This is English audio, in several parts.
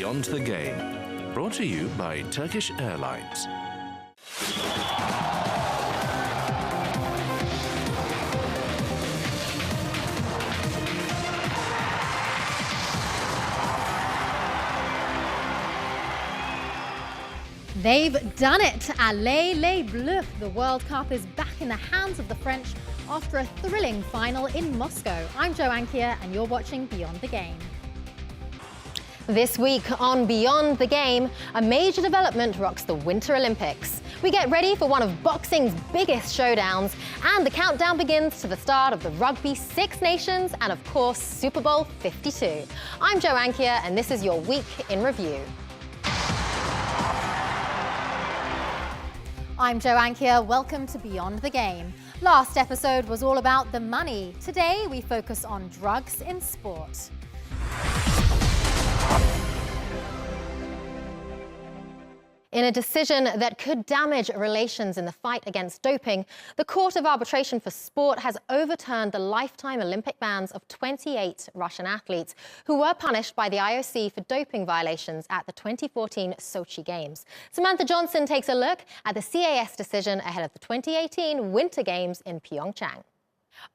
Beyond the Game, brought to you by Turkish Airlines. They've done it! Allez les Bleus! The World Cup is back in the hands of the French after a thrilling final in Moscow. I'm Jo Ankier and you're watching Beyond the Game. This week on Beyond the Game, a major development rocks the Winter Olympics. We get ready for one of boxing's biggest showdowns, and the countdown begins to the start of the Rugby Six Nations and, of course, Super Bowl 52. I'm Jo Ankier and this is your Week in Review. I'm Jo Ankier, welcome to Beyond the Game. Last episode was all about the money. Today we focus on drugs in sport. In a decision that could damage relations in the fight against doping, the Court of Arbitration for Sport has overturned the lifetime Olympic bans of 28 Russian athletes who were punished by the IOC for doping violations at the 2014 Sochi Games. Samantha Johnson takes a look at the CAS decision ahead of the 2018 Winter Games in Pyeongchang.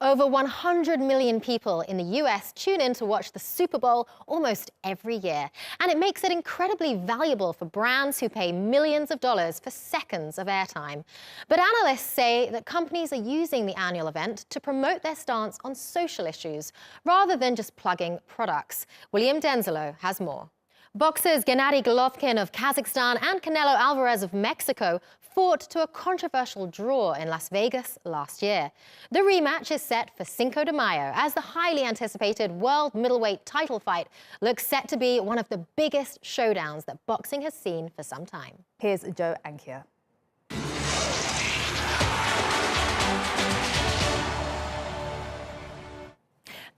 Over 100 million people in the US tune in to watch the Super Bowl almost every year. And it makes it incredibly valuable for brands who pay millions of dollars for seconds of airtime. But analysts say that companies are using the annual event to promote their stance on social issues, rather than just plugging products. William Denzelo has more. Boxers Gennady Golovkin of Kazakhstan and Canelo Alvarez of Mexico fought to a controversial draw in Las Vegas last year. The rematch is set for Cinco de Mayo as the highly anticipated world middleweight title fight looks set to be one of the biggest showdowns that boxing has seen for some time. Here's Jo Ankier.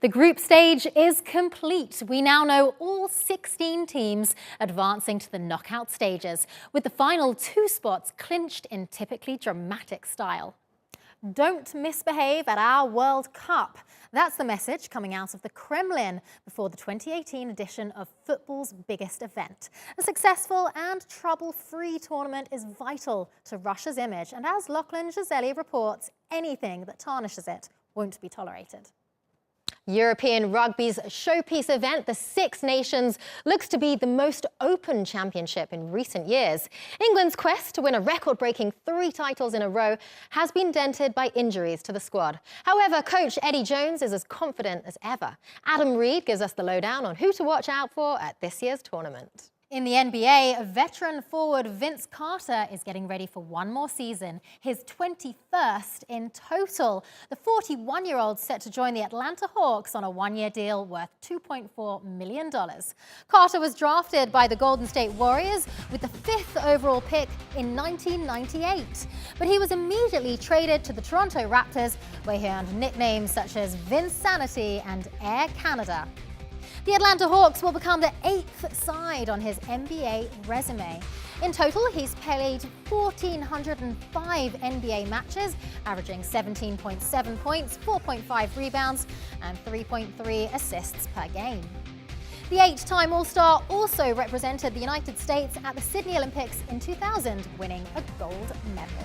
The group stage is complete. We now know all 16 teams advancing to the knockout stages, with the final 2 spots clinched in typically dramatic style. Don't misbehave at our World Cup. That's the message coming out of the Kremlin before the 2018 edition of football's biggest event. A successful and trouble-free tournament is vital to Russia's image, and as Lachlan Giseli reports, anything that tarnishes it won't be tolerated. European rugby's showpiece event, the Six Nations, looks to be the most open championship in recent years. England's quest to win a record-breaking 3 titles in a row has been dented by injuries to the squad. However, coach Eddie Jones is as confident as ever. Adam Reed gives us the lowdown on who to watch out for at this year's tournament. In the NBA, veteran forward Vince Carter is getting ready for one more season, his 21st in total. The 41-year-old set to join the Atlanta Hawks on a 1-year deal worth $2.4 million. Carter was drafted by the Golden State Warriors with the 5th overall pick in 1998. But he was immediately traded to the Toronto Raptors, where he earned nicknames such as Vinsanity and Air Canada. The Atlanta Hawks will become the 8th side on his NBA resume. In total, he's played 1,405 NBA matches, averaging 17.7 points, 4.5 rebounds, and 3.3 assists per game. The 8-time All-Star also represented the United States at the Sydney Olympics in 2000, winning a gold medal.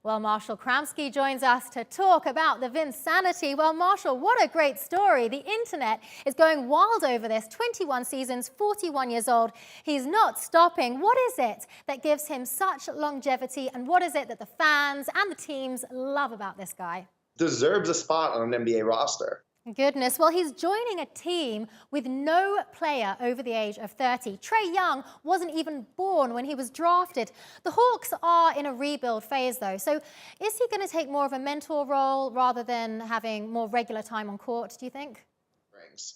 Well, Marshall Kramsky joins us to talk about the Vinsanity. Well, Marshall, what a great story. The internet is going wild over this. 21 seasons, 41 years old. He's not stopping. What is it that gives him such longevity, and what is it that the fans and the teams love about this guy? Deserves a spot on an NBA roster. Goodness. Well, he's joining a team with no player over the age of 30. Trae Young wasn't even born when he was drafted. The Hawks are in a rebuild phase, though. So is he going to take more of a mentor role rather than having more regular time on court, do you think? Rings.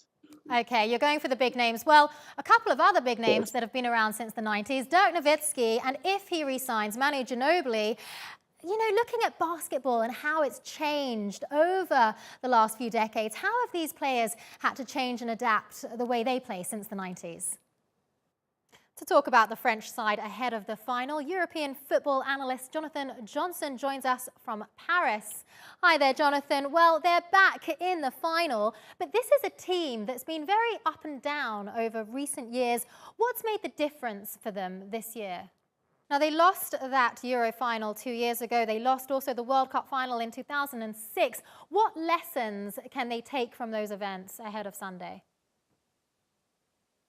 Okay, you're going for the big names. Well, a couple of other big names that have been around since the 90s. Dirk Nowitzki, and if he resigns, Manu Ginobili. You know, looking at basketball and how it's changed over the last few decades, how have these players had to change and adapt the way they play since the 90s? To talk about the French side ahead of the final, European football analyst Jonathan Johnson joins us from Paris. Hi there, Jonathan. Well, they're back in the final, but this is a team that's been very up and down over recent years. What's made the difference for them this year? Now, they lost that Euro final 2 years ago. They lost also the World Cup final in 2006. What lessons can they take from those events ahead of Sunday?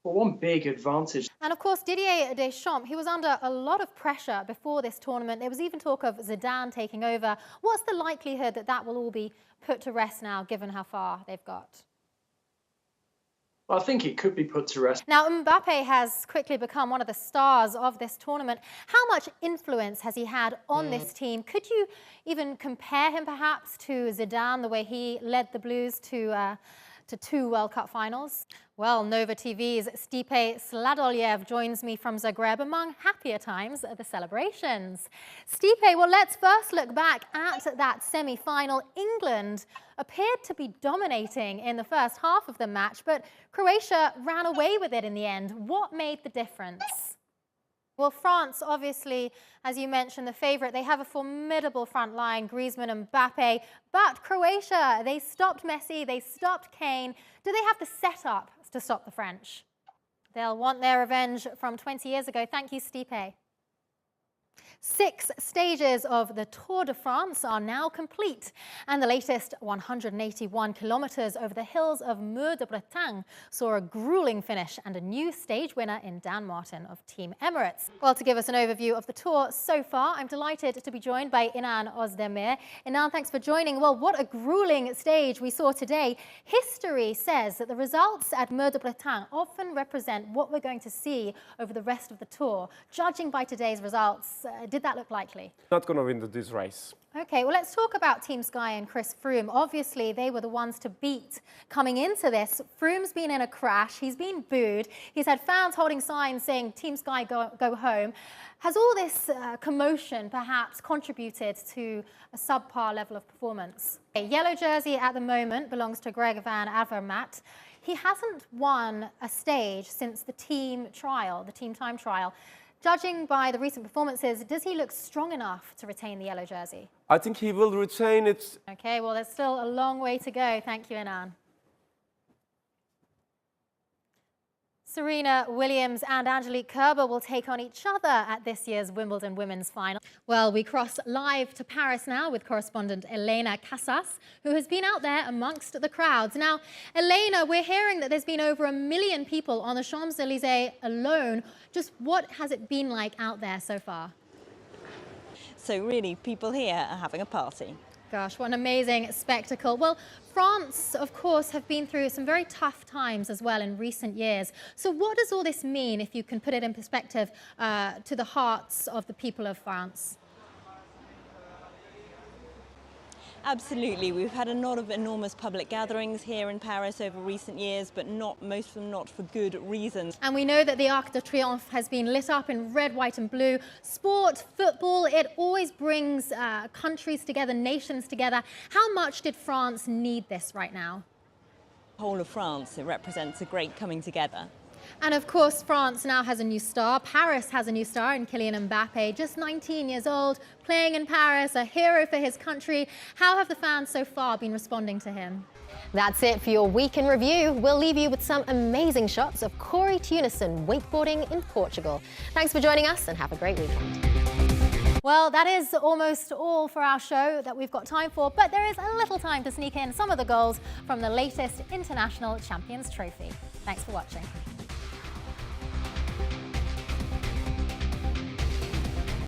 Well, one big advantage. And of course, Didier Deschamps, he was under a lot of pressure before this tournament. There was even talk of Zidane taking over. What's the likelihood that that will all be put to rest now, given how far they've got? Well, I think it could be put to rest. Now, Mbappe has quickly become one of the stars of this tournament. How much influence has he had on this team? Could you even compare him perhaps to Zidane, the way he led the Blues to 2 World Cup finals? Well, Nova TV's Stipe Sladoljev joins me from Zagreb among happier times at the celebrations. Stipe, well, let's first look back at that semi-final. England appeared to be dominating in the first half of the match, but Croatia ran away with it in the end. What made the difference? Well, France, obviously, as you mentioned, the favourite. They have a formidable front line, Griezmann and Mbappe. But Croatia, they stopped Messi, they stopped Kane. Do they have the setup to stop the French? They'll want their revenge from 20 years ago. Thank you, Stipe. 6 stages of the Tour de France are now complete, and the latest 181 kilometres over the hills of Mur de Bretagne saw a gruelling finish and a new stage winner in Dan Martin of Team Emirates. Well, to give us an overview of the Tour so far, I'm delighted to be joined by Inan Özdemir. Inan, thanks for joining. Well, what a gruelling stage we saw today. History says that the results at Mur de Bretagne often represent what we're going to see over the rest of the Tour. Judging by today's results, did that look likely? Not going to win this race. Okay, well, let's talk about Team Sky and Chris Froome. Obviously, they were the ones to beat coming into this. Froome's been in a crash. He's been booed. He's had fans holding signs saying, Team Sky, go home. Has all this commotion perhaps contributed to a subpar level of performance? A yellow jersey at the moment belongs to Greg van Avermaet. He hasn't won a stage since the team time trial. Judging by the recent performances, does he look strong enough to retain the yellow jersey? I think he will retain it. Okay, well, there's still a long way to go. Thank you, Inan. Serena Williams and Angelique Kerber will take on each other at this year's Wimbledon Women's Final. Well, we cross live to Paris now with correspondent Elena Casas, who has been out there amongst the crowds. Now, Elena, we're hearing that there's been over 1 million people on the Champs-Élysées alone. Just what has it been like out there so far? So really, people here are having a party. Gosh, what an amazing spectacle. Well, France, of course, have been through some very tough times as well in recent years. So what does all this mean, if you can put it in perspective, to the hearts of the people of France? Absolutely. We've had a lot of enormous public gatherings here in Paris over recent years, but most of them not for good reasons. And we know that the Arc de Triomphe has been lit up in red, white and blue. Sport, football, it always brings countries together, nations together. How much did France need this right now? The whole of France, it represents a great coming together. And of course, France now has a new star. Paris has a new star in Kylian Mbappe, just 19 years old, playing in Paris, a hero for his country. How have the fans so far been responding to him? That's it for your week in review. We'll leave you with some amazing shots of Corey Tunison wakeboarding in Portugal. Thanks for joining us and have a great weekend. Well, that is almost all for our show that we've got time for, but there is a little time to sneak in some of the goals from the latest International Champions Trophy. Thanks for watching.